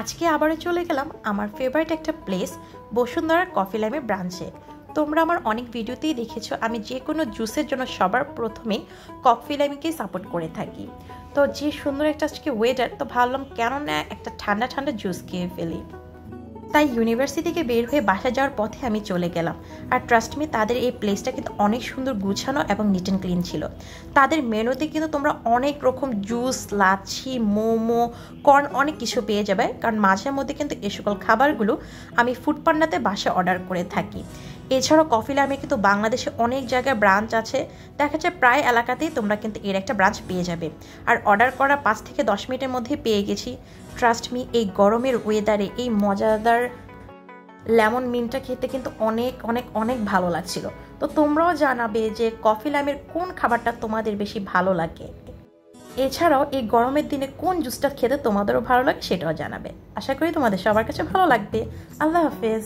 আজকে আবারও চলে গেলাম আমার ফেভারিট একটা প্লেস বসুন্ধরা কফি ল্যাবের ব্রাঞ্চে। তোমরা আমার অনেক ভিডিওতেই দেখেছো আমি যে কোনো জুসের জন্য সবার প্রথমেই কফি ল্যাবকেই সাপোর্ট করে থাকি। তো যে সুন্দর একটা আজকে ওয়েদার, তো ভাবলাম কেন না একটা ঠান্ডা ঠান্ডা জুস খেয়ে ফেলি। তাই ইউনিভার্সিটি থেকে বের হয়ে বাসা যাওয়ার পথে আমি চলে গেলাম। আর ট্রাস্ট মি, তাদের এই প্লেসটা কিন্তু অনেক সুন্দর গুছানো এবং নিট অ্যান্ড ক্লিন ছিল। তাদের মেনুতে কিন্তু তোমরা অনেক রকম জুস, লাচ্ছি, মোমো, কর্ন অনেক কিছু পেয়ে যাবে, কারণ মাঝে মধ্যে কিন্তু এই সকল খাবারগুলো আমি ফুড পান্ডাতে বাসায় অর্ডার করে থাকি। এছাড়াও কফি ল্যাবে কিন্তু বাংলাদেশে অনেক জায়গায় ব্রাঞ্চ আছে, দেখা যায় প্রায় এলাকাতেই তোমরা কিন্তু এর একটা ব্রাঞ্চ পেয়ে যাবে। আর অর্ডার করা 5 থেকে 10 মিনিটের মধ্যে পেয়ে গেছি। ট্রাস্ট মি, এই গরমের ওয়েদারে এই মজাদার লেমন মিন্টটা খেতে কিন্তু অনেক অনেক অনেক ভালো লাগছিল। তো তোমরাও জানাবে যে কফি ল্যামের কোন খাবারটা তোমাদের বেশি ভালো লাগে। এছাড়াও এই গরমের দিনে কোন জুসটা খেতে তোমাদেরও ভালো লাগে সেটাও জানাবে। আশা করি তোমাদের সবার কাছে ভালো লাগবে। আল্লাহ হাফেজ।